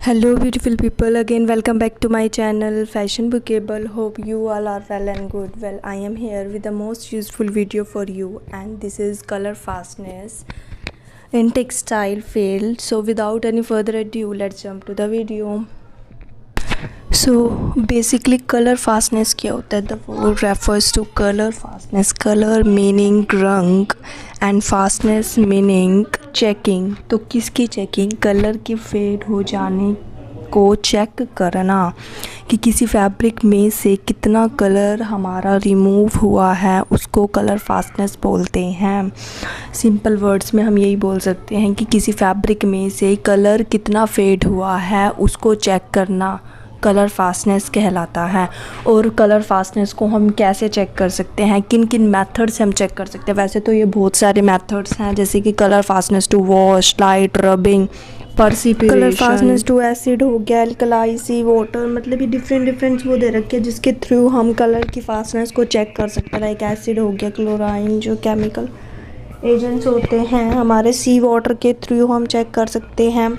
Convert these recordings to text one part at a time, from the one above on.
Hello beautiful people, again welcome back to my channel Fashion Bookable. Hope you all are well and good. Well, I am here with the most useful video for you, and this is color fastness in textile field. So without any further ado, let's jump to the video. So basically color fastness क्या होता है? The word refers to color fastness. Color meaning रंग and fastness meaning checking. तो किसकी checking? Colour की fade हो जाने को चेक करना कि किसी फैब्रिक में से कितना कलर हमारा रिमूव हुआ है, उसको कलर फास्टनेस बोलते हैं। सिंपल वर्ड्स में हम यही बोल सकते हैं कि किसी फैब्रिक में से कलर कितना फेड हुआ है उसको चेक करना कलर फास्टनेस कहलाता है। और कलर फास्टनेस को हम कैसे चेक कर सकते हैं, किन किन मेथड से हम चेक कर सकते हैं? वैसे तो ये बहुत सारे मेथड्स हैं, जैसे कि colour fastness to wash, light rubbing, perspiration, colour fastness to acid हो गया, एल्कलाई, सी वाटर, मतलब ये डिफरेंट वो दे रखे हैं जिसके थ्रू हम कलर की फास्टनेस को चेक कर सकते हैं। लाइक एसिड हो गया, क्लोराइन, जो केमिकल एजेंट्स होते हैं हमारे, सी वाटर के थ्रू हम चेक कर सकते हैं।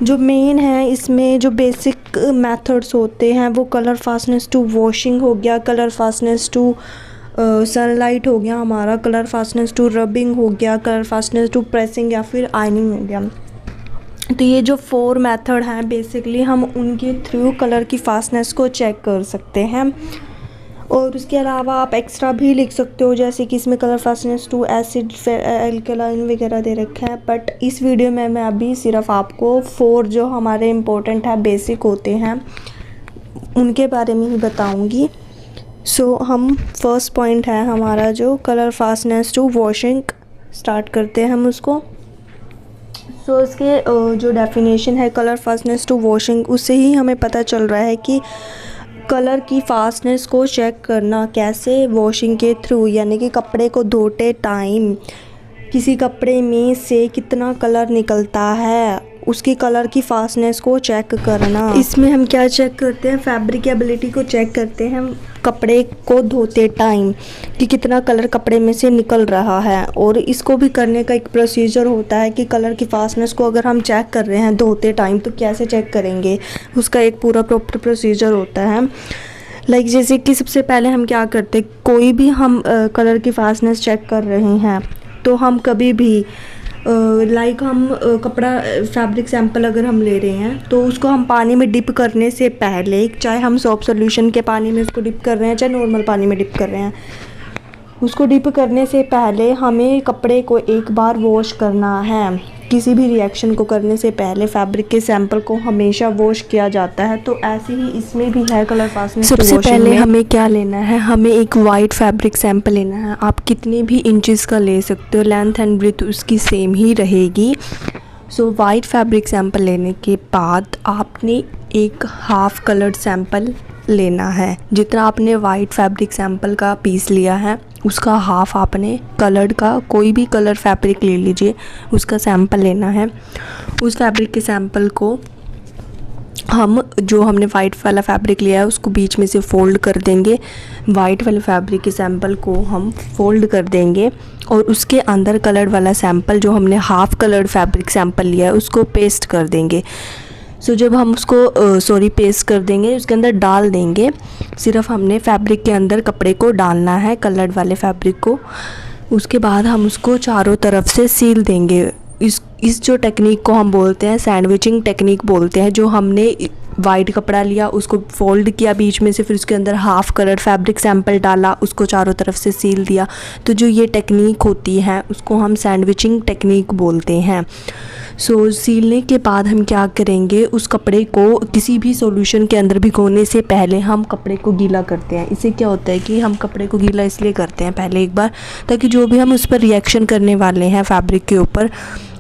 जो मेन है इसमें जो बेसिक मेथड्स होते हैं वो कलर फास्टनेस टू वॉशिंग हो गया, कलर फास्टनेस टू सनलाइट हो गया हमारा, कलर फास्टनेस टू रबिंग हो गया, कलर फास्टनेस टू प्रेसिंग या फिर आयनिंग हो गया। तो ये जो 4 मेथड हैं बेसिकली हम उनके थ्रू कलर की फास्टनेस को चेक कर सकते हैं। और उसके अलावा आप एक्स्ट्रा भी लिख सकते हो, जैसे कि इसमें colour fastness to acid, alkaline वगैरह दे रखा है। बट इस वीडियो में मैं अभी सिर्फ आपको 4 जो हमारे इम्पोर्टेंट है, बेसिक होते हैं, उनके बारे में ही बताऊंगी। सो हम फर्स्ट पॉइंट है हमारा जो colour fastness to washing, start करते हैं हम उसको। सो इसके जो डेफिनेशन है कलर फास्टनेस टू वॉशिंग, उससे ही हमें पता चल रहा है कि कलर की फास्टनेस को चेक करना कैसे, वॉशिंग के थ्रू, यानी कि कपड़े को धोते टाइम किसी कपड़े में से कितना कलर निकलता है उसकी कलर की फास्टनेस को चेक करना। इसमें हम क्या चेक करते हैं? फैब्रिकेबिलिटी को चेक करते हैं कपड़े को धोते टाइम कि कितना कलर कपड़े में से निकल रहा है। और इसको भी करने का एक प्रोसीजर होता है कि कलर की फास्टनेस को अगर हम चेक कर रहे हैं धोते टाइम तो कैसे चेक करेंगे, उसका एक पूरा प्रॉपर प्रोसीजर होता है। लाइक जैसे कि सबसे पहले हम क्या करते हैं, कोई भी हम कलर की फास्टनेस चेक कर रहे हैं तो हम कभी भी लाइक हम कपड़ा फैब्रिक सैंपल अगर हम ले रहे हैं तो उसको हम पानी में डिप करने से पहले, चाहे हम सोप सॉल्यूशन के पानी में उसको डिप कर रहे हैं चाहे नॉर्मल पानी में डिप कर रहे हैं, उसको डिप करने से पहले हमें कपड़े को एक बार वॉश करना है। किसी भी रिएक्शन को करने से पहले फैब्रिक के सैंपल को हमेशा वॉश किया जाता है। तो ऐसे ही इसमें भी है कलर फास्टनेस। सबसे पहले हमें क्या लेना है, हमें एक वाइट फैब्रिक सैंपल लेना है। आप कितने भी इंचेस का ले सकते हो, लेंथ एंड ब्रेथ उसकी सेम ही रहेगी। सो वाइट फैब्रिक सैंपल लेने के बाद आपने एक हाफ कलर्ड सैंपल लेना है। जितना आपने वाइट फैब्रिक सैंपल का पीस लिया है उसका हाफ आपने कलर्ड का, कोई भी कलर फैब्रिक ले लीजिए, उसका सैंपल लेना है। उस फैब्रिक के सैंपल को हम, जो हमने वाइट वाला फैब्रिक लिया है उसको बीच में से फोल्ड कर देंगे। वाइट वाले फैब्रिक के सैंपल को हम फोल्ड कर देंगे और उसके अंदर कलर्ड वाला सैंपल, जो हमने हाफ कलर्ड फैब्रिक सैंपल लिया है, उसको पेस्ट कर देंगे। सो जब हम उसको पेस्ट कर देंगे, उसके अंदर डाल देंगे। सिर्फ हमने फैब्रिक के अंदर कपड़े को डालना है, कलर्ड वाले फैब्रिक को। उसके बाद हम उसको चारों तरफ से सील देंगे। इस जो टेक्निक को हम बोलते हैं सैंडविचिंग टेक्निक बोलते हैं। जो हमने वाइट कपड़ा लिया, उसको फोल्ड किया बीच में से, फिर उसके अंदर हाफ कलर फैब्रिक सैंपल डाला, उसको चारों तरफ से सील दिया। तो जो ये टेक्निक होती है उसको हम सैंडविचिंग टेक्निक बोलते हैं। सो सीलने के बाद हम क्या करेंगे, उस कपड़े को किसी भी सॉल्यूशन के अंदर भिगोने से पहले हम कपड़े को गीला करते हैं। इससे क्या होता है कि हम कपड़े को गीला इसलिए करते हैं पहले एक बार, ताकि जो भी हम उस पर रिएक्शन करने वाले हैं फैब्रिक के ऊपर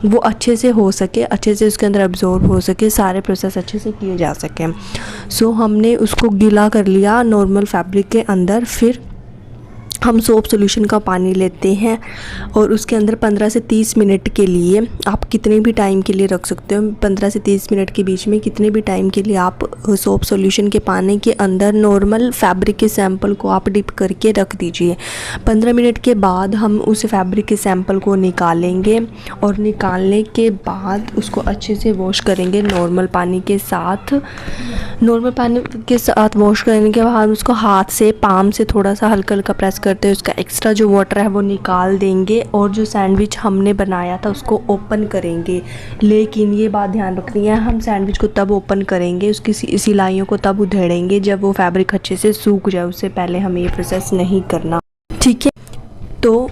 वो अच्छे से हो सके, अच्छे से उसके अंदर अब्जॉर्ब हो सके, सारे प्रोसेस अच्छे से किए जा सकें। सो हमने उसको गीला कर लिया नॉर्मल फैब्रिक के अंदर। फिर हम सोप सॉल्यूशन का पानी लेते हैं और उसके अंदर 15 से 30 मिनट के लिए, आप कितने भी टाइम के लिए रख सकते हो, 15 से 30 मिनट के बीच में कितने भी टाइम के लिए आप सोप सॉल्यूशन के पानी के अंदर नॉर्मल फैब्रिक के सैंपल को आप डिप करके रख दीजिए। 15 मिनट के बाद हम उस फैब्रिक के सैंपल को निकालेंगे और निकालने के बाद उसको अच्छे से वॉश करेंगे नॉर्मल पानी के साथ। नॉर्मल पानी के साथ वॉश करने के बाद उसको हाथ से, पाम से थोड़ा सा हल्का हल्का प्रेस करते हैं उसका एक्स्ट्रा जो वाटर है वो निकाल देंगे और जो सैंडविच हमने बनाया था उसको ओपन करेंगे। लेकिन ये बात ध्यान रखनी है, हम सैंडविच को तब ओपन करेंगे, उसकी सिलाइयों को तब उधेड़ेंगे जब वो फैब्रिक अच्छे से सूख जाए। उससे पहले हमें ये प्रोसेस नहीं करना, ठीक है। तो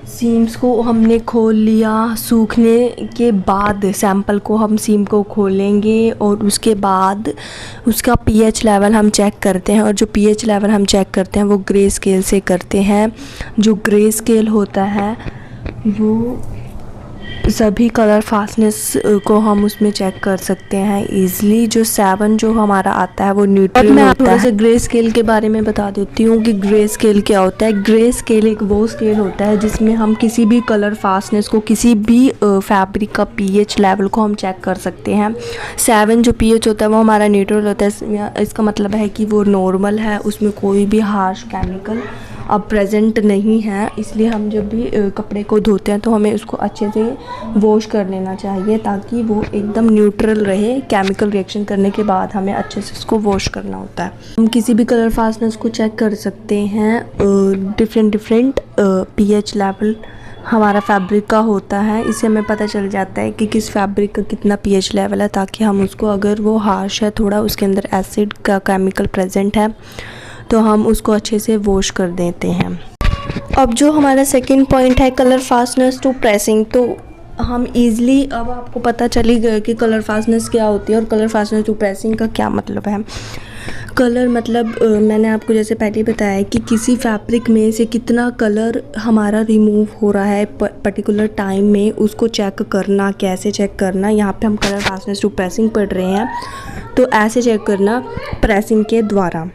सीम्स को हमने खोल लिया, सूखने के बाद सैंपल को हम सीम को खोलेंगे और उसके बाद उसका पीएच लेवल हम चेक करते हैं। और जो पीएच लेवल हम चेक करते हैं वो ग्रे स्केल से करते हैं। जो ग्रे स्केल होता है वो सभी कलर फास्टनेस को हम उसमें चेक कर सकते हैं इजीली। जो 7 जो हमारा आता है वो न्यूट्रल होता है। मैं आप थोड़ा सा ग्रे स्केल के बारे में बता देती हूँ कि ग्रे स्केल क्या होता है। ग्रे स्केल एक वो स्केल होता है जिसमें हम किसी भी कलर फास्टनेस को, किसी भी फैब्रिक का पीएच लेवल को हम चेक कर सकते हैं। 7 जो पीएच होता है वो हमारा न्यूट्रल होता है। इसका मतलब है कि वो नॉर्मल है, उसमें कोई भी हार्श केमिकल अब प्रेजेंट नहीं है। इसलिए हम जब भी कपड़े को धोते हैं तो हमें उसको अच्छे से वॉश कर लेना चाहिए ताकि वो एकदम न्यूट्रल रहे। केमिकल रिएक्शन करने के बाद हमें अच्छे से उसको वॉश करना होता है। हम किसी भी कलर फास्टनेस को चेक कर सकते हैं। डिफरेंट पीएच लेवल हमारा फैब्रिक का होता है। इससे हमें पता चल जाता है कि किस फैब्रिक का कितना पीएच लेवल है, ताकि हम उसको, अगर वो हार्श है थोड़ा, उसके अंदर एसिड का केमिकल प्रेजेंट है, तो हम उसको अच्छे से वॉश कर देते हैं। अब जो हमारा सेकंड पॉइंट है कलर फास्टनेस टू प्रेसिंग, तो हम इजीली, अब आपको पता चली गया कि कलर फास्टनेस क्या होती है और कलर फास्टनेस टू प्रेसिंग का क्या मतलब है। कलर मतलब मैंने आपको जैसे पहले बताया कि किसी फैब्रिक में से कितना कलर हमारा रिमूव हो रहा है पर्टिकुलर टाइम में, उसको चेक करना। कैसे चेक करना, यहाँ पे हम कलर फास्टनेस टू प्रेसिंग पढ़ रहे हैं, तो ऐसे चेक करना प्रेसिंग के द्वारा।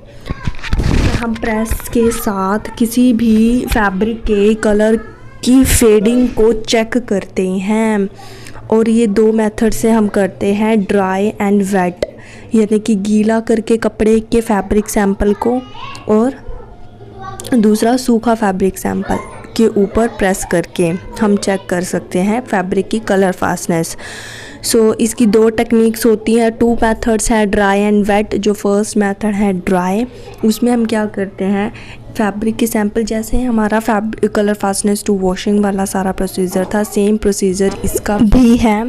हम प्रेस के साथ किसी भी फैब्रिक के कलर की फेडिंग को चेक करते हैं और ये 2 मेथड से हम करते हैं, ड्राई एंड वेट, यानी कि गीला करके कपड़े के फैब्रिक सैंपल को और दूसरा सूखा फैब्रिक सैंपल के ऊपर प्रेस करके हम चेक कर सकते हैं फैब्रिक की कलर फास्टनेस। सो इसकी 2 टेक्निक्स होती हैं, 2 मेथड्स हैं, ड्राई एंड वेट। जो फर्स्ट मेथड है ड्राई, उसमें हम क्या करते हैं, फैब्रिक के सैंपल, जैसे हमारा कलर फास्टनेस टू वॉशिंग वाला सारा प्रोसीजर था, सेम प्रोसीजर इसका भी है।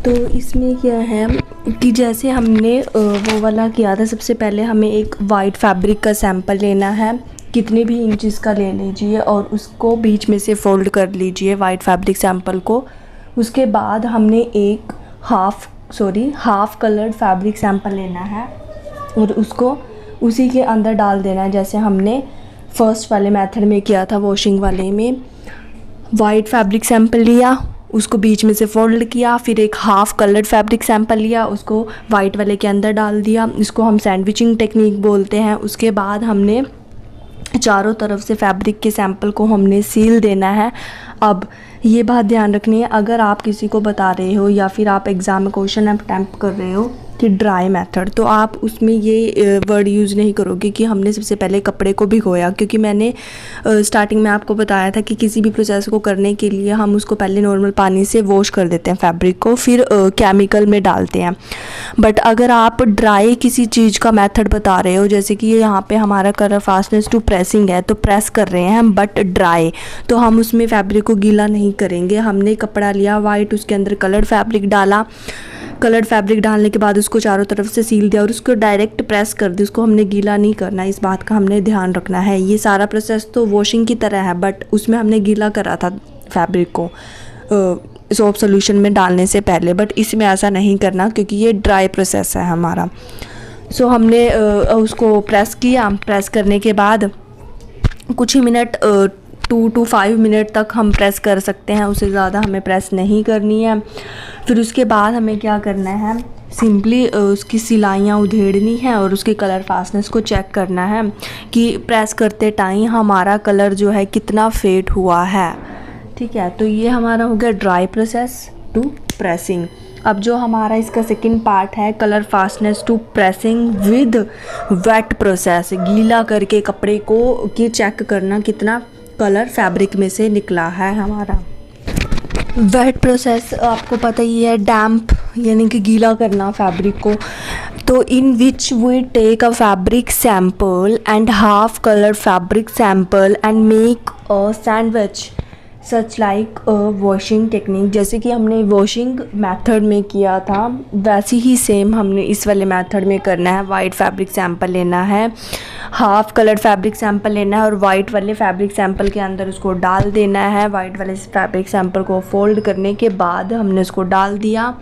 तो इसमें क्या है कि जैसे हमने वो वाला किया था, सबसे पहले हमें एक वाइट फैब्रिक का सैंपल लेना है, कितने भी इंचेस का ले लीजिए और उसको बीच में से फोल्ड कर लीजिए वाइट फैब्रिक सैंपल को। उसके बाद हमने एक हाफ कलर्ड फैब्रिक सैंपल लेना है और उसको उसी के अंदर डाल देना है, जैसे हमने फर्स्ट वाले मेथड में किया था, वॉशिंग वाले में। वाइट फैब्रिक सैंपल लिया, उसको बीच में से फोल्ड किया, फिर एक हाफ कलर्ड फैब्रिक सैंपल लिया, उसको वाइट वाले के अंदर डाल दिया। इसको हम सैंडविचिंग टेक्निक बोलते हैं। उसके बाद हमने चारों तरफ से फैब्रिक के सैंपल को हमने सील देना है। अब ये बात ध्यान रखनी है, अगर आप किसी को बता रहे हो या फिर आप एग्ज़ाम में क्वेश्चन अटेम्प्ट कर रहे हो कि ड्राई मेथड, तो आप उसमें ये वर्ड यूज़ नहीं करोगे कि हमने सबसे पहले कपड़े को भिगोया, क्योंकि मैंने स्टार्टिंग में आपको बताया था कि किसी भी प्रोसेस को करने के लिए हम उसको पहले नॉर्मल पानी से वॉश कर देते हैं फैब्रिक को, फिर केमिकल में डालते हैं। बट अगर आप ड्राई किसी चीज़ का मेथड बता रहे हो, जैसे कि यहाँ पे हमारा कलर फास्टनेस टू प्रेसिंग है, तो प्रेस कर रहे हैं बट ड्राई, तो हम उसमें फैब्रिक को गीला नहीं करेंगे। हमने कपड़ा लिया वाइट, उसके अंदर कलर्ड फैब्रिक डाला, कलर्ड फैब्रिक डालने के बाद उसको चारों तरफ से सील दिया और उसको डायरेक्ट प्रेस कर दिया। उसको हमने गीला नहीं करना, इस बात का हमने ध्यान रखना है। ये सारा प्रोसेस तो वॉशिंग की तरह है, बट उसमें हमने गीला करा था फैब्रिक को सोप सॉल्यूशन में डालने से पहले, बट इसमें ऐसा नहीं करना क्योंकि ये ड्राई प्रोसेस है हमारा। सो हमने उसको प्रेस किया। प्रेस करने के बाद कुछ ही मिनट 2 to 5 मिनट तक हम प्रेस कर सकते हैं, उससे ज़्यादा हमें प्रेस नहीं करनी है। फिर उसके बाद हमें क्या करना है, सिंपली उसकी सिलाइयाँ उधेड़नी है और उसके कलर फास्टनेस को चेक करना है कि प्रेस करते टाइम हमारा कलर जो है कितना फेड हुआ है। ठीक है, तो ये हमारा हो गया ड्राई प्रोसेस टू प्रेसिंग। अब जो हमारा इसका सेकंड पार्ट है, colour fastness to pressing with wet process, गीला करके कपड़े को कि चेक करना कितना कलर फैब्रिक में से निकला है हमारा। वेट प्रोसेस आपको पता ही है, डैम्प यानी कि गीला करना फैब्रिक को। तो in which we take a fabric sample and half colour fabric sample and make a sandwich such like washing technique. जैसे कि हमने वॉशिंग मेथड में किया था, वैसे ही सेम हमने इस वाले मेथड में करना है। वाइट फैब्रिक सैंपल लेना है, हाफ कलर्ड फैब्रिक सैंपल लेना है और वाइट वाले फैब्रिक सैंपल के अंदर उसको डाल देना है। वाइट वाले फैब्रिक सैंपल को फोल्ड करने के बाद हमने उसको डाल दिया।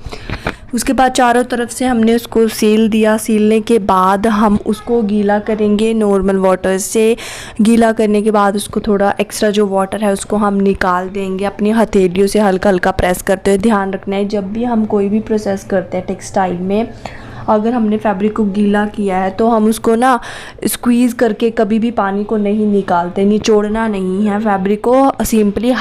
उसके बाद चारों तरफ से हमने उसको सील दिया। सीलने के बाद हम उसको गीला करेंगे नॉर्मल वाटर से। गीला करने के बाद उसको थोड़ा एक्स्ट्रा जो वाटर है उसको हम निकाल देंगे। अपनी हथेलियों से हल्का हल्का प्रेस करते हुए। ध्यान रखना है जब भी हम कोई भी प्रोसेस करते हैं टेक्सटाइल में, अगर हमने फैब्रिक को गीला किया है तो हम उसको ना स्क्वीज़ करके कभी भी पानी को नहीं निकालते, निचोड़ना नहीं है फैब्रिक को। सिंपली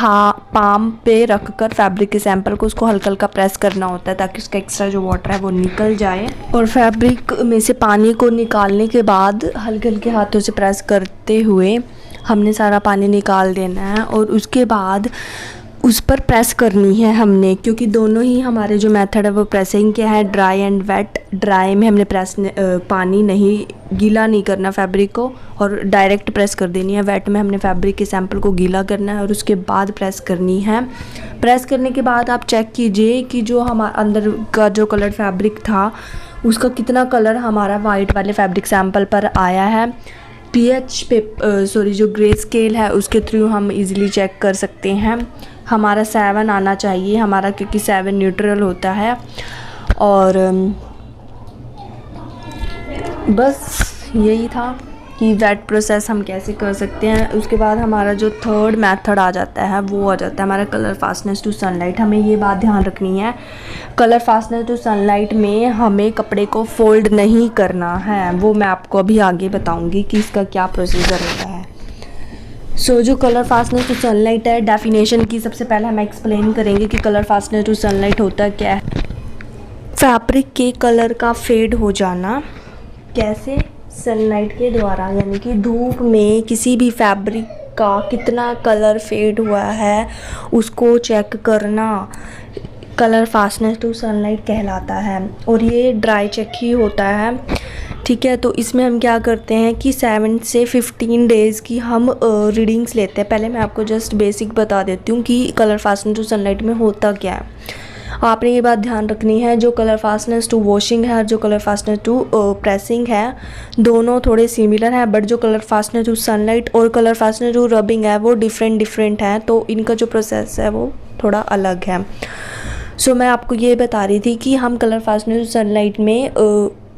पाम पे रख कर फैब्रिक के सैंपल को उसको हल्का हल्का प्रेस करना होता है ताकि उसका एक्स्ट्रा जो वाटर है वो निकल जाए। और फैब्रिक में से पानी को निकालने के बाद हल्के हल्के हाथों से प्रेस करते हुए हमने सारा पानी निकाल देना है। और उसके बाद उस पर प्रेस करनी है हमने, क्योंकि दोनों ही हमारे जो मेथड है वो प्रेसिंग के हैं, ड्राई एंड वेट। ड्राई में हमने पानी नहीं, गीला नहीं करना फैब्रिक को और डायरेक्ट प्रेस कर देनी है। वेट में हमने फैब्रिक के सैंपल को गीला करना है और उसके बाद प्रेस करनी है। प्रेस करने के बाद आप चेक कीजिए कि जो हमारे अंदर का जो कलर फैब्रिक था उसका कितना कलर हमारा वाइट वाले फैब्रिक सैंपल पर आया है। जो ग्रे स्केल है उसके थ्रू हम इजीली चेक कर सकते हैं। हमारा 7 आना चाहिए हमारा, क्योंकि 7 न्यूट्रल होता है। और बस यही था कि वेट प्रोसेस हम कैसे कर सकते हैं। उसके बाद हमारा जो थर्ड मेथड आ जाता है वो आ जाता है हमारा कलर फास्टनेस टू सनलाइट। हमें ये बात ध्यान रखनी है, कलर फास्टनेस टू सनलाइट में हमें कपड़े को फोल्ड नहीं करना है। वो मैं आपको अभी आगे बताऊंगी कि इसका क्या प्रोसीजर होता है। जो कलर फास्टनेस टू सनलाइट है, डेफिनेशन की सबसे पहले हम एक्सप्लेन करेंगे कि कलर फास्टनेस टू सनलाइट होता क्या है। फैब्रिक के कलर का फेड हो जाना कैसे, सनलाइट के द्वारा, यानी कि धूप में किसी भी फैब्रिक का कितना कलर फेड हुआ है उसको चेक करना कलर फास्टनेस टू सनलाइट कहलाता है। और ये ड्राई चेक ही होता है। ठीक है, तो इसमें हम क्या करते हैं कि 7 से 15 डेज़ की हम रीडिंग्स लेते हैं। पहले मैं आपको जस्ट बेसिक बता देती हूँ कि कलर फास्टनेस टू सनलाइट में होता क्या है। आपने ये बात ध्यान रखनी है, जो कलर फास्टनेस टू वॉशिंग है और जो कलर फास्टनेस टू प्रेसिंग है दोनों थोड़े सिमिलर हैं, बट जो कलर फास्टनेस टू सनलाइट और कलर फास्टनेस टू रबिंग है वो डिफरेंट है। तो इनका जो प्रोसेस है वो थोड़ा अलग है। मैं आपको ये बता रही थी कि हम कलर फास्टनेस टू सनलाइट में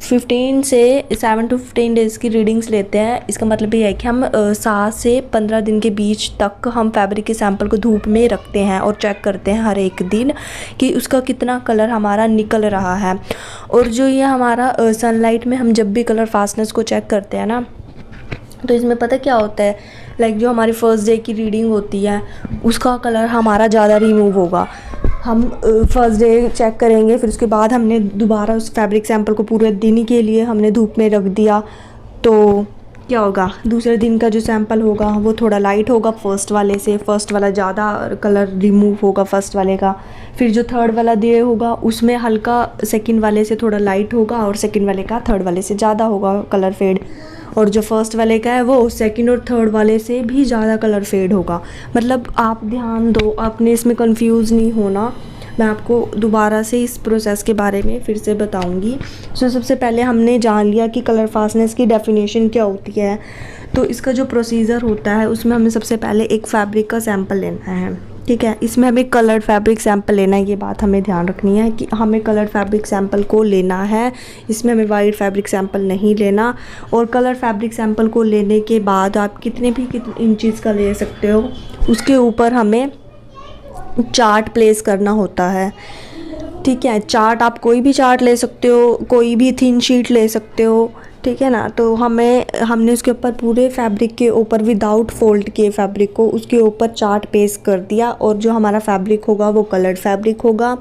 7 to 15 डेज़ की रीडिंग्स लेते हैं। इसका मतलब ये है कि हम 7 से 15 दिन के बीच तक हम फैब्रिक के सैंपल को धूप में रखते हैं और चेक करते हैं हर एक दिन कि उसका कितना कलर हमारा निकल रहा है। और जो ये हमारा सनलाइट में हम जब भी कलर फास्टनेस को चेक करते हैं ना, तो इसमें पता क्या होता है, लाइक जो हमारी फर्स्ट डे की रीडिंग होती है उसका कलर हमारा ज़्यादा रिमूव होगा। हम फर्स्ट डे चेक करेंगे, फिर उसके बाद हमने दोबारा उस फैब्रिक सैंपल को पूरे दिन के लिए हमने धूप में रख दिया, तो क्या होगा, दूसरे दिन का जो सैंपल होगा वो थोड़ा लाइट होगा फर्स्ट वाले से। फर्स्ट वाला ज़्यादा कलर रिमूव होगा फर्स्ट वाले का। फिर जो थर्ड वाला डे होगा उसमें हल्का सेकंड वाले से थोड़ा लाइट होगा और सेकंड वाले का थर्ड वाले से ज़्यादा होगा कलर फेड। और जो फर्स्ट वाले का है वो सेकंड और थर्ड वाले से भी ज़्यादा कलर फेड होगा। मतलब आप ध्यान दो, आपने इसमें कंफ्यूज नहीं होना। मैं आपको दोबारा से इस प्रोसेस के बारे में फिर से बताऊंगी। सबसे पहले हमने जान लिया कि कलर फास्टनेस की डेफिनेशन क्या होती है। तो इसका जो प्रोसीजर होता है उसमें हमें सबसे पहले एक फैब्रिक का सैंपल लेना है। ठीक है। इसमें हमें कलर्ड फैब्रिक सैंपल लेना है, ये बात हमें ध्यान रखनी है कि हमें कलर्ड फैब्रिक सैंपल को लेना है, इसमें हमें वाइट फैब्रिक सैंपल नहीं लेना। और कलर्ड फैब्रिक सैंपल को लेने के बाद आप कितने इंचेस का ले सकते हो, उसके ऊपर हमें चार्ट प्लेस करना होता है। ठीक है, चार्ट आप कोई भी चार्ट ले सकते हो, कोई भी थिन शीट ले सकते हो, ठीक है ना। तो हमने उसके ऊपर पूरे फैब्रिक के ऊपर विदाउट फोल्ड किए फैब्रिक को उसके ऊपर चार्ट पेस्ट कर दिया, और जो हमारा फैब्रिक होगा वो कलर्ड फैब्रिक होगा।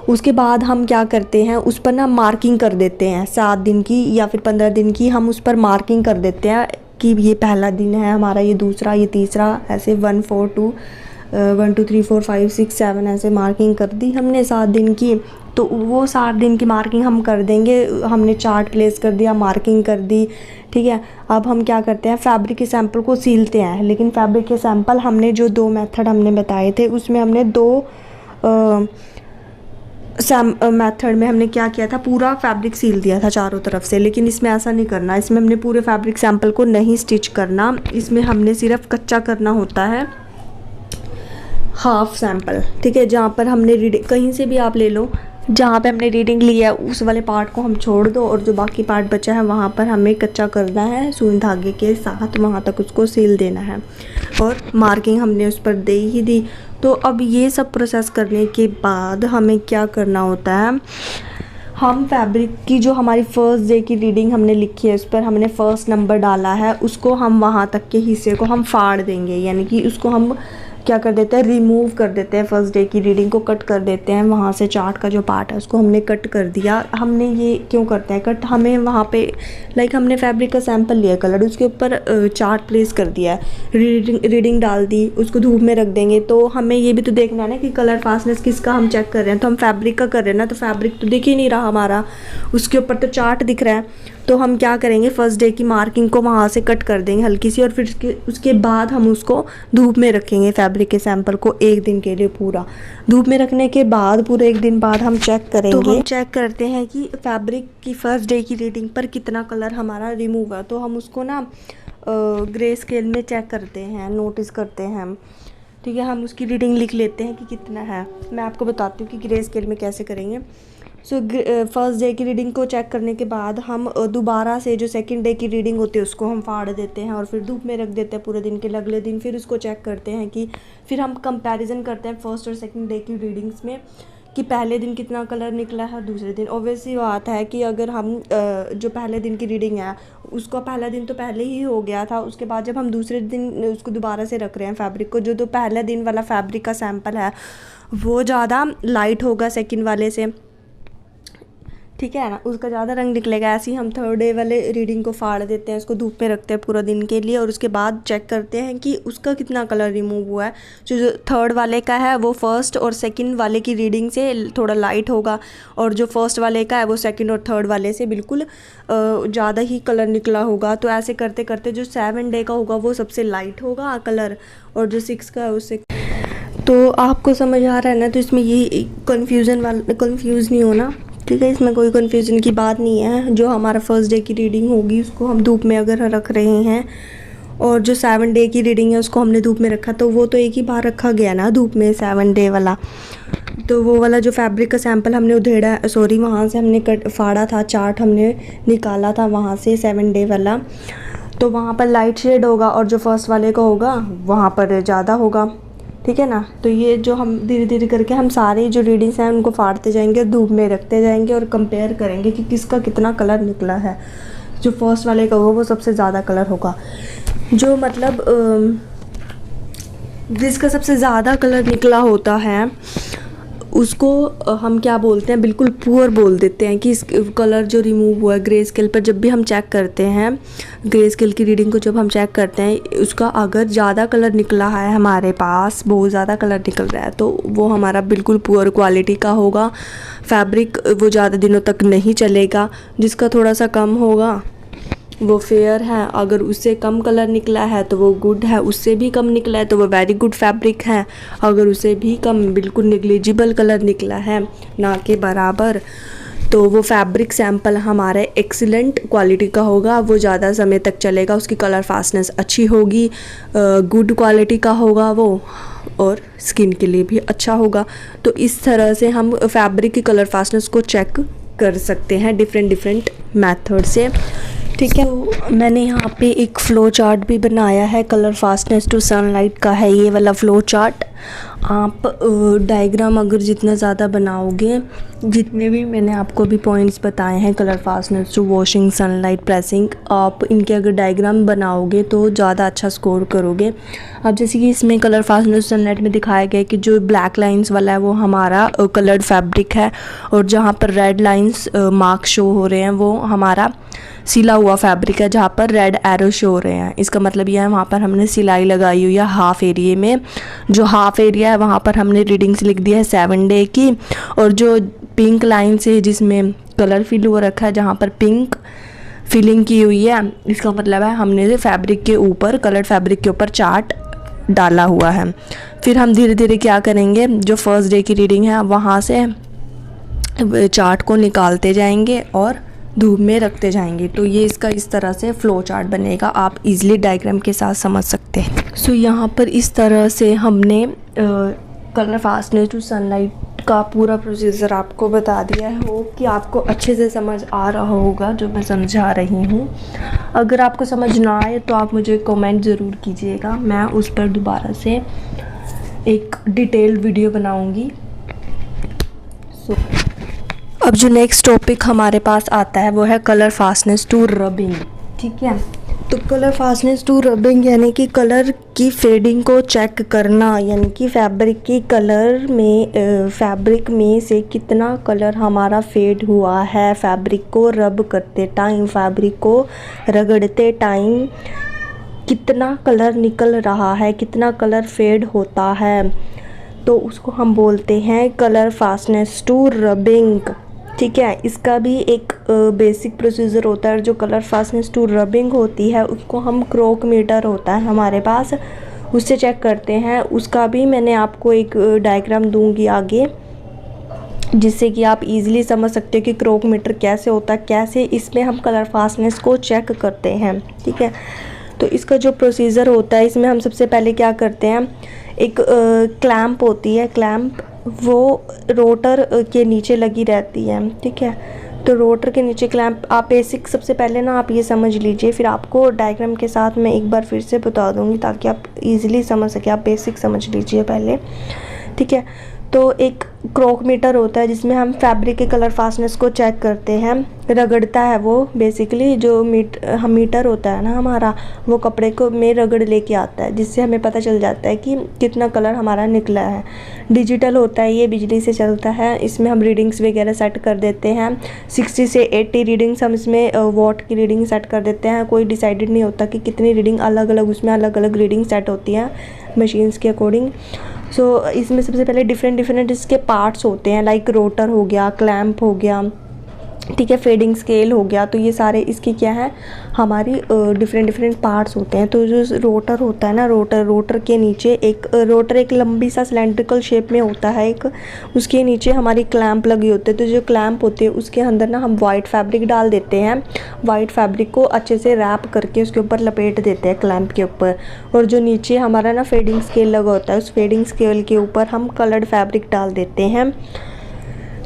उसके बाद हम क्या करते हैं, उस पर ना मार्किंग कर देते हैं 7 दिन की या फिर 15 दिन की, हम उस पर मार्किंग कर देते हैं कि ये पहला दिन है हमारा, ये दूसरा, ये तीसरा, ऐसे 1 2 3 4 5 6 7 ऐसे मार्किंग कर दी हमने 7 दिन की। तो वो 7 दिन की मार्किंग हम कर देंगे, हमने चार्ट प्लेस कर दिया, मार्किंग कर दी, ठीक है। अब हम क्या करते हैं, फैब्रिक के सैंपल को सीलते हैं। लेकिन फैब्रिक के सैंपल हमने जो 2 मेथड हमने बताए थे उसमें हमने 2 मेथड में हमने क्या किया था, पूरा फैब्रिक सील दिया था चारों तरफ से। लेकिन इसमें ऐसा नहीं करना, इसमें हमने पूरे फैब्रिक सैंपल को नहीं स्टिच करना, इसमें हमने सिर्फ कच्चा करना होता है, हाफ सैंपल, ठीक है। जहाँ पर हमने रीडिंग, कहीं से भी आप ले लो, जहाँ पे हमने रीडिंग ली है उस वाले पार्ट को हम छोड़ दो, और जो बाकी पार्ट बचा है वहाँ पर हमें कच्चा करना है सुई धागे के साथ, वहाँ तक उसको सील देना है, और मार्किंग हमने उस पर दे ही दी। तो अब ये सब प्रोसेस करने के बाद हमें क्या करना होता है, हम फैब्रिक की जो हमारी फर्स्ट डे की रीडिंग हमने लिखी है उस पर हमने फर्स्ट नंबर डाला है, उसको हम वहाँ तक के हिस्से को हम फाड़ देंगे, यानी कि उसको हम क्या कर देते हैं, रिमूव कर देते हैं। फर्स्ट डे की रीडिंग को कट कर देते हैं, वहाँ से चार्ट का जो पार्ट है उसको हमने कट कर दिया। हमने ये क्यों करते हैं कट, हमें वहाँ पे हमने फैब्रिक का सैंपल लिया कलर, उसके ऊपर चार्ट प्लेस कर दिया है, रीडिंग डाल दी, उसको धूप में रख देंगे। तो हमें ये भी तो देखना है ना कि कलर फास्टनेस किसका हम चेक कर रहे हैं, तो हम फैब्रिक का कर रहे हैं ना, तो फैब्रिक तो दिख ही नहीं रहा हमारा, उसके ऊपर तो चार्ट दिख रहा है। तो हम क्या करेंगे, फर्स्ट डे की मार्किंग को वहाँ से कट कर देंगे हल्की सी, और फिर उसके बाद हम उसको धूप में रखेंगे फैब्रिक के सैंपल को 1 दिन के लिए। पूरा धूप में रखने के बाद पूरे 1 दिन बाद हम चेक करेंगे। तो हम चेक करते हैं कि फैब्रिक की फर्स्ट डे की रीडिंग पर कितना कलर हमारा रिमूव है। तो हम उसको ना ग्रे स्केल में चेक करते हैं, नोटिस करते हैं, ठीक है। हम उसकी रीडिंग लिख लेते हैं कि कितना है। मैं आपको बताती हूँ कि ग्रे स्केल में कैसे करेंगे। फर्स्ट डे की रीडिंग को चेक करने के बाद हम दोबारा से जो सेकंड डे की रीडिंग होती है उसको हम फाड़ देते हैं और फिर धूप में रख देते हैं पूरे दिन के। अगले दिन फिर उसको चेक करते हैं कि फिर हम कंपैरिजन करते हैं फर्स्ट और सेकंड डे की रीडिंग्स में कि पहले दिन कितना कलर निकला है, दूसरे दिन। ऑब्वियसली बात है कि अगर हम जो पहले दिन की रीडिंग है उसका पहला दिन तो पहले ही हो गया था, उसके बाद जब हम दूसरे दिन उसको दोबारा से रख रहे हैं फैब्रिक को, जो पहले दिन वाला फैब्रिक का सैंपल है वो ज़्यादा लाइट होगा सेकंड वाले से, ठीक है ना, उसका ज़्यादा रंग निकलेगा। ऐसे ही हम थर्ड डे वाले रीडिंग को फाड़ देते हैं, उसको धूप में रखते हैं पूरा दिन के लिए, और उसके बाद चेक करते हैं कि उसका कितना कलर रिमूव हुआ है। जो थर्ड वाले का है वो फर्स्ट और सेकंड वाले की रीडिंग से थोड़ा लाइट होगा, और जो फर्स्ट वाले का है वो सेकंड और थर्ड वाले से बिल्कुल ज़्यादा ही कलर निकला होगा। तो ऐसे करते करते जो 7 डे का होगा वो सबसे लाइट होगा कलर, और जो 6 का है उससे। तो आपको समझ आ रहा है ना, तो इसमें ये कंफ्यूज नहीं होना, ठीक है। इसमें कोई कन्फ्यूज़न की बात नहीं है। जो हमारा फर्स्ट डे की रीडिंग होगी उसको हम धूप में अगर रख रहे हैं, और जो 7 डे की रीडिंग है उसको हमने धूप में रखा, तो वो तो एक ही बार रखा गया ना धूप में 7 डे वाला। तो वो वाला जो फैब्रिक का सैंपल हमने उधेड़ा, सॉरी वहाँ से हमने फाड़ा था, चार्ट हमने निकाला था वहाँ से 7 डे वाला, तो वहाँ पर लाइट शेड होगा, और जो फर्स्ट वाले का होगा वहाँ पर ज़्यादा होगा, ठीक है ना। तो ये जो हम धीरे धीरे करके हम सारी जो रीडिंग्स हैं उनको फाड़ते जाएंगे, धूप में रखते जाएंगे और कंपेयर करेंगे कि किसका कितना कलर निकला है। जो फर्स्ट वाले का होगा वो सबसे ज़्यादा कलर होगा, जो मतलब जिसका सबसे ज़्यादा कलर निकला होता है उसको हम क्या बोलते हैं, बिल्कुल पुअर बोल देते हैं कि इस कलर जो रिमूव हुआ है ग्रे स्केल पर। जब भी हम चेक करते हैं ग्रे स्केल की रीडिंग को, जब हम चेक करते हैं उसका अगर ज़्यादा कलर निकला है हमारे पास, बहुत ज़्यादा कलर निकल रहा है, तो वो हमारा बिल्कुल पुअर क्वालिटी का होगा। फैब्रिक वो ज़्यादा दिनों तक नहीं चलेगा। जिसका थोड़ा सा कम होगा वो फेयर है, अगर उससे कम कलर निकला है तो वो गुड है, उससे भी कम निकला है तो वो वेरी गुड फैब्रिक है, अगर उससे भी कम बिल्कुल निग्लिजिबल कलर निकला है ना के बराबर, तो वो फैब्रिक सैंपल हमारे एक्सीलेंट क्वालिटी का होगा, वो ज़्यादा समय तक चलेगा, उसकी कलर फास्टनेस अच्छी होगी, गुड क्वालिटी का होगा वो, और स्किन के लिए भी अच्छा होगा। तो इस तरह से हम फैब्रिक की कलर फास्टनेस को चेक कर सकते हैं डिफरेंट मेथड से, ठीक है। तो मैंने यहाँ पे एक फ़्लो चार्ट भी बनाया है, कलर फास्टनेस टू सनलाइट का है ये वाला फ़्लो चार्ट। आप डायग्राम अगर जितना ज़्यादा बनाओगे, जितने भी मैंने आपको भी पॉइंट्स बताए हैं colour fastness to washing, sunlight, pressing, आप इनके अगर डायग्राम बनाओगे तो ज़्यादा अच्छा स्कोर करोगे। अब जैसे कि इसमें कलर फास्टनेस सनलाइट में दिखाया गया है कि जो ब्लैक लाइंस वाला है वो हमारा कलर्ड फैब्रिक है, और जहाँ पर रेड लाइंस मार्क शो हो रहे हैं वो हमारा सिला हुआ फैब्रिक है, जहाँ पर रेड एरो शो हो रहे हैं। इसका मतलब यह है वहाँ पर हमने सिलाई लगाई हुई है हाफ एरिया में। जो हाफ एरिया है वहाँ पर हमने रीडिंग्स लिख दिया है 7 डे की, और जो पिंक लाइन से जिसमें कलर फिल हो रखा है, जहाँ पर पिंक फिलिंग की हुई है, इसका मतलब है हमने फैब्रिक के ऊपर, कलर्ड फैब्रिक के ऊपर चार्ट डाला हुआ है। फिर हम धीरे धीरे क्या करेंगे, जो फर्स्ट डे की रीडिंग है वहाँ से चार्ट को निकालते जाएंगे और धूप में रखते जाएंगे। तो ये इसका इस तरह से फ़्लो चार्ट बनेगा, आप इजीली डायग्राम के साथ समझ सकते हैं। सो यहाँ पर इस तरह से हमने कलर फास्टनेस टू सनलाइट का पूरा प्रोसीजर आपको बता दिया है। होप कि आपको अच्छे से समझ आ रहा होगा जो मैं समझा रही हूँ। अगर आपको समझ ना आए तो आप मुझे कमेंट ज़रूर कीजिएगा, मैं उस पर दोबारा से एक डिटेल्ड वीडियो बनाऊँगी। अब जो नेक्स्ट टॉपिक हमारे पास आता है वो है कलर फास्टनेस टू रबिंग, ठीक है। तो कलर फास्टनेस टू रबिंग यानी कि कलर की फेडिंग को चेक करना, यानी कि फैब्रिक की कलर में फैब्रिक में से कितना कलर हमारा फेड हुआ है फैब्रिक को रब करते टाइम, फैब्रिक को रगड़ते टाइम कितना कलर निकल रहा है, कितना कलर फेड होता है, तो उसको हम बोलते हैं कलर फास्टनेस टू रबिंग, ठीक है। इसका भी एक बेसिक प्रोसीजर होता है। जो कलर फास्टनेस टू रबिंग होती है उसको हम क्रोक मीटर होता है हमारे पास, उससे चेक करते हैं। उसका भी मैंने आपको एक डायग्राम दूंगी आगे, जिससे कि आप इजीली समझ सकते हो कि क्रोक मीटर कैसे होता है, कैसे इसमें हम कलर फास्टनेस को चेक करते हैं, ठीक है। तो इसका जो प्रोसीजर होता है, इसमें हम सबसे पहले क्या करते हैं, एक क्लैंप होती है, क्लैंप वो रोटर के नीचे लगी रहती है, ठीक है। तो रोटर के नीचे क्लैंप, आप बेसिक सबसे पहले ना आप ये समझ लीजिए, फिर आपको डायग्राम के साथ मैं एक बार फिर से बता दूंगी ताकि आप इजीली समझ सकें। आप बेसिक समझ लीजिए पहले, ठीक है। तो एक क्रोक मीटर होता है जिसमें हम फैब्रिक के कलर फास्टनेस को चेक करते हैं, रगड़ता है वो बेसिकली, जो मीटर होता है ना हमारा, वो कपड़े को में रगड़ लेके आता है, जिससे हमें पता चल जाता है कि कितना कलर हमारा निकला है। डिजिटल होता है, ये बिजली से चलता है, इसमें हम रीडिंग्स वगैरह सेट कर देते हैं। 60 से 80 रीडिंग्स हम इसमें वॉट की रीडिंग सेट कर देते हैं। कोई डिसाइडेड नहीं होता कि कितनी रीडिंग, अलग अलग उसमें अलग अलग रीडिंग सेट होती हैं मशीन्स के अकॉर्डिंग। सो इसमें सबसे पहले डिफरेंट इसके पार्ट्स होते हैं, लाइक रोटर हो गया, क्लैंप हो गया, ठीक है, फेडिंग स्केल हो गया। तो ये सारे इसकी क्या है, हमारी डिफरेंट पार्ट्स होते हैं। तो जो रोटर होता है ना, रोटर के नीचे एक लंबी सा सिलेंड्रिकल शेप में होता है एक, उसके नीचे हमारी क्लैंप लगी होती है। तो जो क्लैंप होती है उसके अंदर ना हम वाइट फैब्रिक डाल देते हैं, वाइट फैब्रिक को अच्छे से रैप करके उसके ऊपर लपेट देते हैं क्लैंप के ऊपर। और जो नीचे हमारा ना फेडिंग स्केल लगा होता है, उस फेडिंग स्केल के ऊपर हम कलर्ड फैब्रिक डाल देते हैं।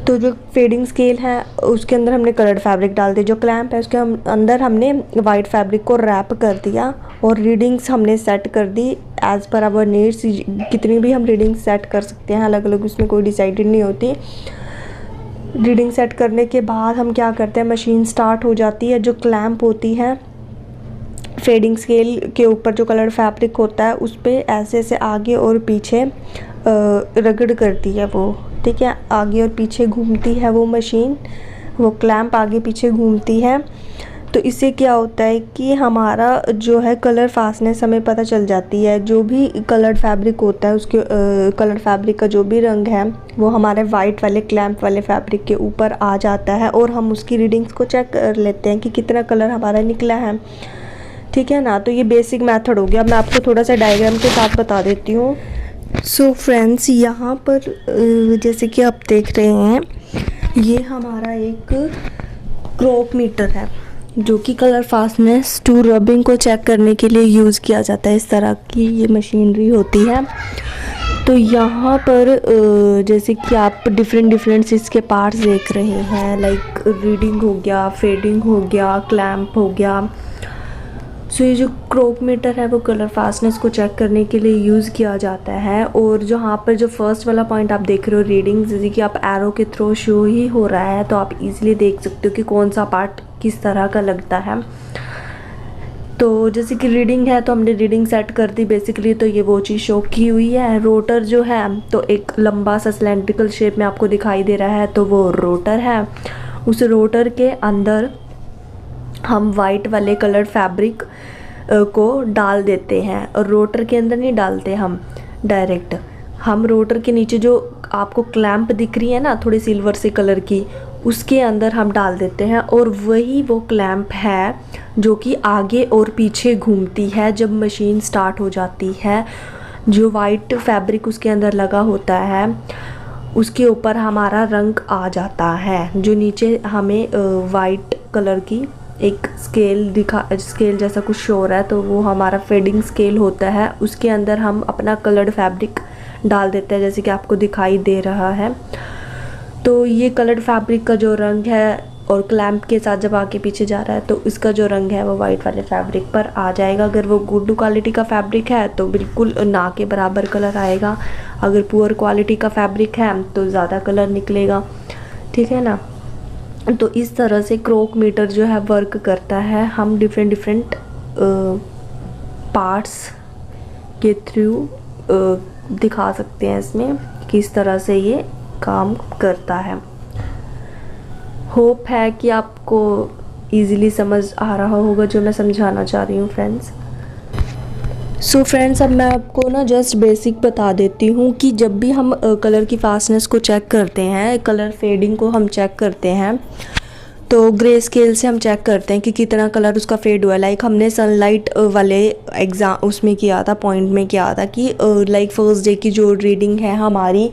तो जो फेडिंग स्केल है उसके अंदर हमने कलर्ड फैब्रिक डाल दिया, जो क्लैंप है उसके अंदर हमने वाइट फैब्रिक को रैप कर दिया, और रीडिंग्स हमने सेट कर दी एज़ पर आवर नीड्स। कितनी भी हम रीडिंग सेट कर सकते हैं, अलग अलग, उसमें कोई डिसाइडेड नहीं होती। रीडिंग सेट करने के बाद हम क्या करते हैं, मशीन स्टार्ट हो जाती है। जो क्लैंप होती है फेडिंग स्केल के ऊपर जो कलर फैब्रिक होता है उस पर ऐसे ऐसे आगे और पीछे रगड़ करती है वो, ठीक है, आगे और पीछे घूमती है वो मशीन, वो क्लैंप आगे पीछे घूमती है। तो इससे क्या होता है कि हमारा जो है कलर फास्टनेस हमें पता चल जाती है। जो भी कलर्ड फैब्रिक होता है उसके कलर फैब्रिक का जो भी रंग है वो हमारे वाइट वाले क्लैंप वाले फैब्रिक के ऊपर आ जाता है, और हम उसकी रीडिंग्स को चेक कर लेते हैं कि कितना कलर हमारा निकला है, ठीक है ना। तो ये बेसिक मेथड हो गया। मैं आपको थोड़ा सा डायग्राम के साथ बता देती हूँ। सो फ्रेंड्स, यहाँ पर जैसे कि आप देख रहे हैं, ये हमारा एक क्रोक मीटर है जो कि कलर फास्टनेस टू रबिंग को चेक करने के लिए यूज़ किया जाता है। इस तरह की ये मशीनरी होती है। तो यहाँ पर जैसे कि आप डिफरेंट इसके पार्ट्स देख रहे हैं, लाइक रीडिंग हो गया, फेडिंग हो गया, क्लैंप हो गया। सो ये जो क्रोक मीटर है वो कलर फास्टनेस को चेक करने के लिए यूज़ किया जाता है। और जो यहाँ पर जो फर्स्ट वाला पॉइंट आप देख रहे हो रीडिंग, जैसे कि आप एरो के थ्रू शो ही हो रहा है, तो आप इजीली देख सकते हो कि कौन सा पार्ट किस तरह का लगता है। तो जैसे कि रीडिंग है तो हमने रीडिंग सेट कर दी बेसिकली, तो ये वो चीज़ शो की हुई है। रोटर जो है तो एक लंबा सा सिलेंड्रिकल शेप में आपको दिखाई दे रहा है, तो वो रोटर है। उस रोटर के अंदर हम वाइट वाले कलर्ड फैब्रिक को डाल देते हैं, और रोटर के अंदर नहीं डालते हम डायरेक्ट, हम रोटर के नीचे जो आपको क्लैंप दिख रही है ना थोड़ी सिल्वर से कलर की, उसके अंदर हम डाल देते हैं। और वही वो क्लैंप है जो कि आगे और पीछे घूमती है जब मशीन स्टार्ट हो जाती है। जो वाइट फैब्रिक उसके अंदर लगा होता है उसके ऊपर हमारा रंग आ जाता है। जो नीचे हमें वाइट कलर की एक स्केल जैसा कुछ शो हो रहा है, तो वो हमारा फेडिंग स्केल होता है। उसके अंदर हम अपना कलर्ड फैब्रिक डाल देते हैं, जैसे कि आपको दिखाई दे रहा है। तो ये कलर्ड फैब्रिक का जो रंग है और क्लैंप के साथ जब आगे पीछे जा रहा है तो इसका जो रंग है वो वाइट वाले फैब्रिक पर आ जाएगा। अगर वो गुड क्वालिटी का फैब्रिक है तो बिल्कुल ना के बराबर कलर आएगा, अगर पुअर क्वालिटी का फैब्रिक है तो ज़्यादा कलर निकलेगा, ठीक है ना। तो इस तरह से क्रोक मीटर जो है वर्क करता है। हम डिफरेंट पार्ट्स के थ्रू दिखा सकते हैं इसमें किस तरह से ये काम करता है। होप है कि आपको इजीली समझ आ रहा होगा जो मैं समझाना चाह रही हूँ फ्रेंड्स। सो फ्रेंड्स, अब मैं आपको ना जस्ट बेसिक बता देती हूँ कि जब भी हम कलर की फास्टनेस को चेक करते हैं, कलर फेडिंग को हम चेक करते हैं, तो ग्रे स्केल से हम चेक करते हैं कि कितना कलर उसका फेड हुआ है। लाइक हमने सनलाइट वाले एग्ज़ाम उसमें किया था, पॉइंट में किया था कि लाइक फर्स्ट डे की जो रीडिंग है हमारी,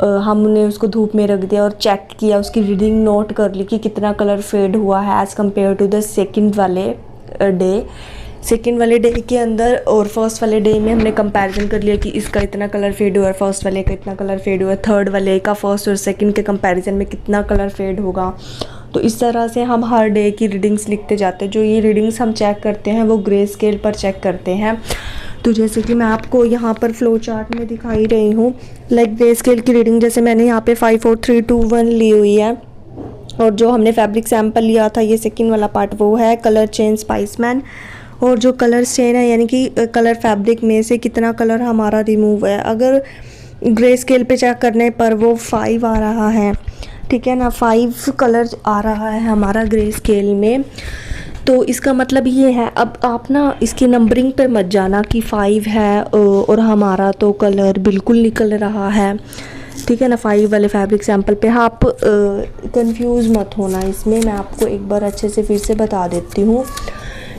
हमने उसको धूप में रख दिया और चेक किया, उसकी रीडिंग नोट कर ली कि कितना कलर फेड हुआ है as compare to the second वाले डे के अंदर। और फर्स्ट वाले डे में हमने कंपैरिजन कर लिया कि इसका इतना कलर फेड हुआ है, फर्स्ट वाले का इतना कलर फेड हुआ है, थर्ड वाले का फर्स्ट और सेकंड के कंपैरिजन में कितना कलर फेड होगा। तो इस तरह से हम हर डे की रीडिंग्स लिखते जाते हैं। जो ये रीडिंग्स हम चेक करते हैं वो ग्रे स्केल पर चेक करते हैं। तो जैसे कि मैं आपको यहाँ पर फ्लो चार्ट में दिखाई रही हूँ, लाइक ग्रे स्केल की रीडिंग जैसे मैंने यहाँ पे 5 4 3 2 1 ली हुई है। और जो हमने फैब्रिक सैम्पल लिया था ये सेकंड वाला पार्ट वो है कलर चेन स्पाइसमैन। और जो कलर चेन है यानी कि कलर फैब्रिक में से कितना कलर हमारा रिमूव है, अगर ग्रे स्केल पे चेक करने पर वो 5 आ रहा है, ठीक है ना, 5 कलर आ रहा है हमारा ग्रे स्केल में। तो इसका मतलब ये है, अब आप ना इसकी नंबरिंग पे मत जाना कि 5 है और हमारा तो कलर बिल्कुल निकल रहा है, ठीक है ना, 5 वाले फैब्रिक सैंपल पे। हाँ, आप कंफ्यूज मत होना इसमें, मैं आपको एक बार अच्छे से फिर से बता देती हूँ।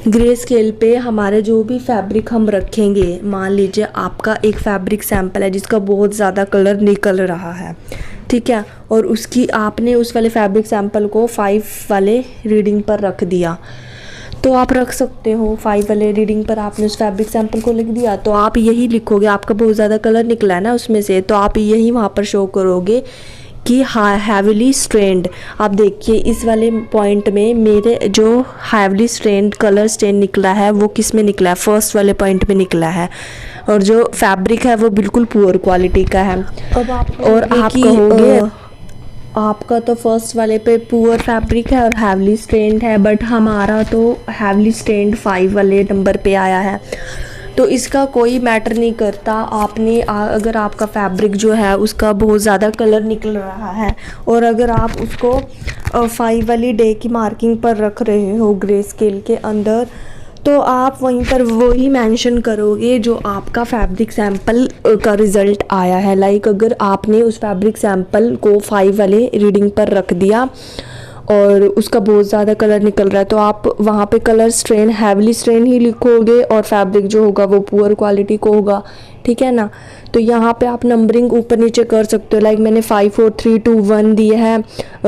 ग्रे स्केल पे हमारे जो भी फैब्रिक हम रखेंगे, मान लीजिए आपका एक फैब्रिक सैंपल है जिसका बहुत ज़्यादा कलर निकल रहा है, ठीक है, और उसकी आपने उस वाले फैब्रिक सैंपल को 5 वाले रीडिंग पर रख दिया, तो आप रख सकते हो 5 वाले रीडिंग पर आपने उस फैब्रिक सैंपल को लिख दिया, तो आप यही लिखोगे, आपका बहुत ज़्यादा कलर निकला है ना उसमें से, तो आप यही वहाँ पर शो करोगे कि हैविली स्ट्रेंड। आप देखिए इस वाले पॉइंट में मेरे जो हैविली स्ट्रेंड कलर स्ट्रेंड निकला है वो किस में निकला है, फर्स्ट वाले पॉइंट में निकला है, और जो फैब्रिक है वो बिल्कुल पुअर क्वालिटी का है। अब आप कहोगे आपका तो फर्स्ट वाले पे पुअर फैब्रिक है और हैवली स्ट्रेंड है, बट हमारा तो हैवली स्ट्रेंड 5 वाले नंबर पे आया है। तो इसका कोई मैटर नहीं करता, आपने अगर आपका फैब्रिक जो है उसका बहुत ज़्यादा कलर निकल रहा है और अगर आप उसको 5 वाली डे की मार्किंग पर रख रहे हो ग्रे स्केल के अंदर, तो आप वहीं पर वही मेंशन करोगे जो आपका फैब्रिक सैंपल का रिज़ल्ट आया है। लाइक अगर आपने उस फैब्रिक सैंपल को 5 वाले रीडिंग पर रख दिया और उसका बहुत ज़्यादा कलर निकल रहा है, तो आप वहाँ पे कलर स्ट्रेन हैवली स्ट्रेन ही लिखोगे और फैब्रिक जो होगा वो पुअर क्वालिटी को होगा, ठीक है ना। तो यहाँ पे आप नंबरिंग ऊपर नीचे कर सकते हो, लाइक मैंने 5 4 3 2 1 दिया है।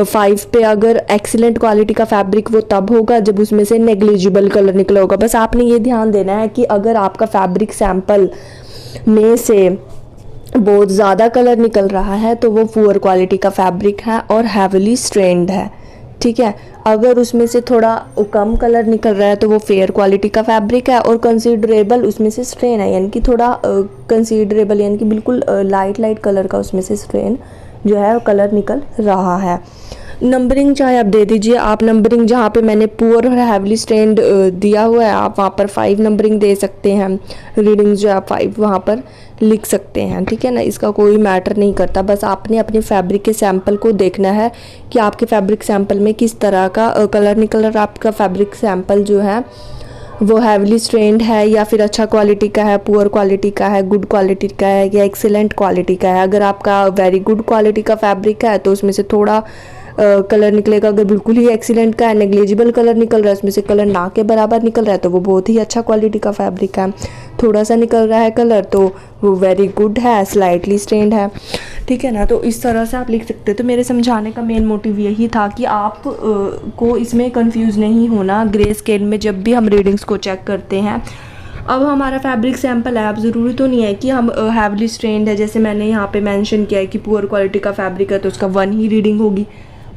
5 पे अगर एक्सीलेंट क्वालिटी का फैब्रिक वो तब होगा जब उसमें से नेग्लिजिबल कलर निकला होगा। बस आपने ये ध्यान देना है कि अगर आपका फैब्रिक सैंपल में से बहुत ज़्यादा कलर निकल रहा है तो वो पुअर क्वालिटी का फैब्रिक है और हैवीली स्ट्रेन्ड है, ठीक है। अगर उसमें से थोड़ा कम कलर निकल रहा है तो वो फेयर क्वालिटी का फैब्रिक है, और कंसीडरेबल उसमें से स्ट्रेन है, यानी कि थोड़ा कंसीडरेबल यानी कि बिल्कुल लाइट कलर का उसमें से स्ट्रेन जो है कलर निकल रहा है। नंबरिंग चाहे आप दे दीजिए, आप नंबरिंग जहाँ पे मैंने पुअर और हैवली स्ट्रेंड दिया हुआ है आप वहाँ पर 5 नंबरिंग दे सकते हैं, रीडिंग्स जो आप 5 वहाँ पर लिख सकते हैं, ठीक है ना। इसका कोई मैटर नहीं करता, बस आपने अपने फैब्रिक के सैंपल को देखना है कि आपके फैब्रिक सैंपल में किस तरह का कलर निकल रहा है। आपका फैब्रिक सैंपल जो है वो हैवली स्ट्रेंड है या फिर अच्छा क्वालिटी का है, पुअर क्वालिटी का है, गुड क्वालिटी का है या एक्सीलेंट क्वालिटी का है। अगर आपका वेरी गुड क्वालिटी का फैब्रिक है तो उसमें से थोड़ा कलर निकलेगा। अगर बिल्कुल ही एक्सीलेंट का है, नेग्लिजिबल कलर निकल रहा है, उसमें से कलर ना के बराबर निकल रहा है तो वो बहुत ही अच्छा क्वालिटी का फैब्रिक है। थोड़ा सा निकल रहा है कलर तो वो वेरी गुड है, स्लाइटली स्ट्रेंड है, ठीक है ना। तो इस तरह से आप लिख सकते हैं। तो मेरे समझाने का मेन मोटिव यही था कि आप को इसमें कंफ्यूज नहीं होना ग्रे स्केल में जब भी हम रीडिंग्स को चेक करते हैं। अब हमारा फैब्रिक सैंपल है, अब ज़रूरी तो नहीं है कि हम हैवली स्ट्रेंड है, जैसे मैंने यहाँ पे मेंशन किया है कि पुअर क्वालिटी का फैब्रिक है तो उसका 1 ही रीडिंग होगी।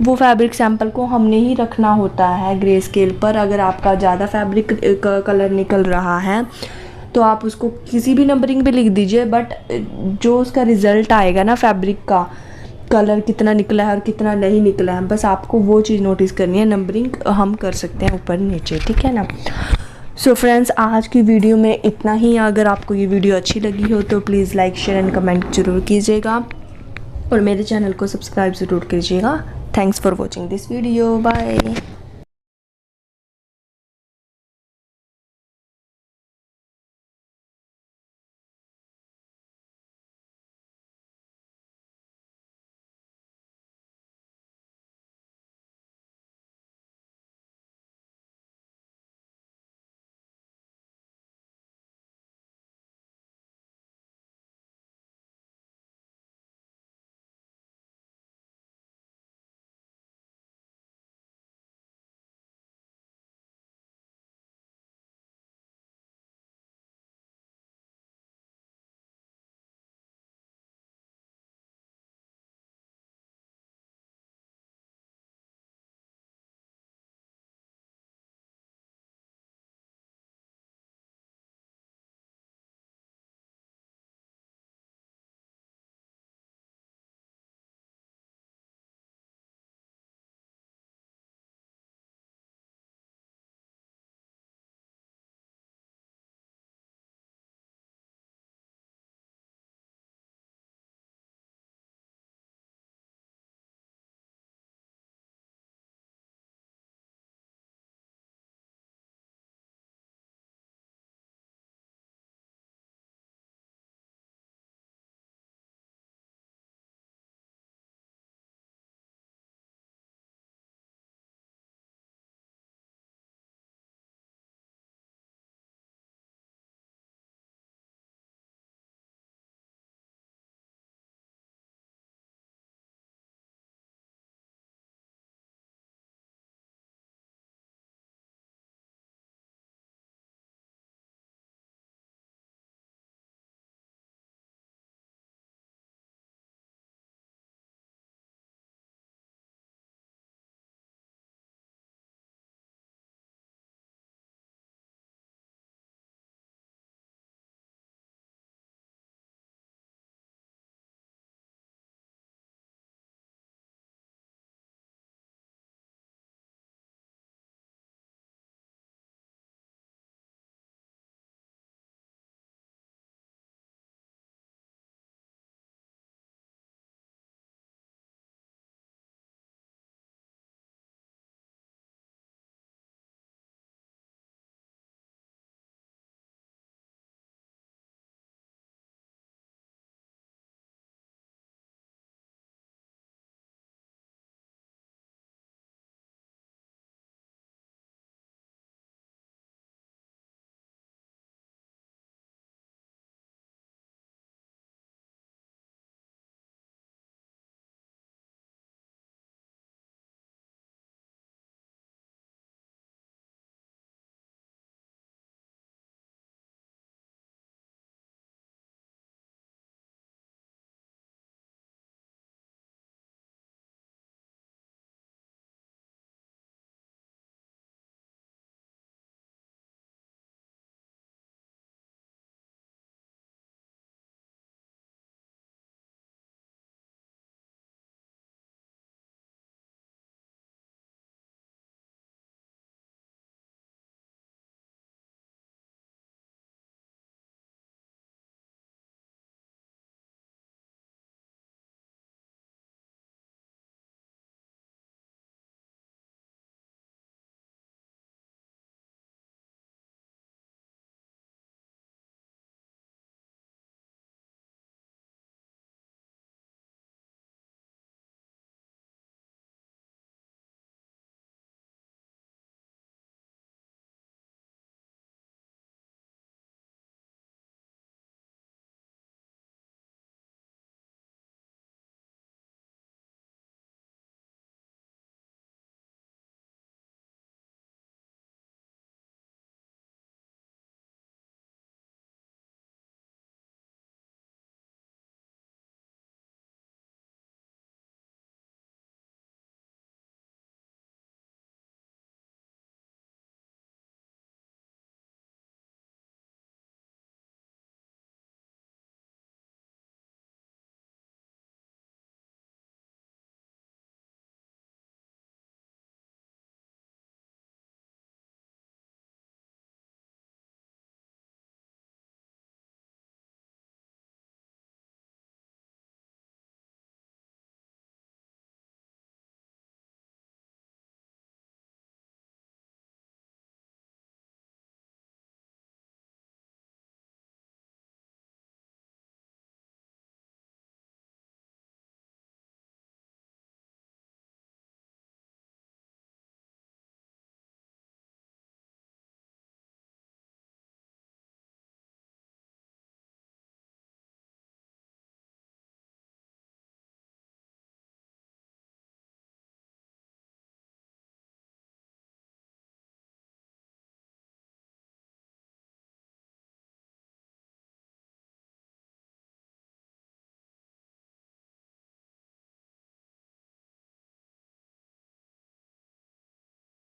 वो फैब्रिक सैंपल को हमने ही रखना होता है ग्रे स्केल पर। अगर आपका ज़्यादा फैब्रिक का कलर निकल रहा है तो आप उसको किसी भी नंबरिंग पे लिख दीजिए, बट जो उसका रिज़ल्ट आएगा ना फैब्रिक का, कलर कितना निकला है और कितना नहीं निकला है, बस आपको वो चीज़ नोटिस करनी है। नंबरिंग हम कर सकते हैं ऊपर नीचे, ठीक है ना। सो फ्रेंड्स, आज की वीडियो में इतना ही। अगर आपको ये वीडियो अच्छी लगी हो तो please like share and comment ज़रूर कीजिएगा और मेरे चैनल को सब्सक्राइब ज़रूर कीजिएगा। Thanks for watching this video, bye.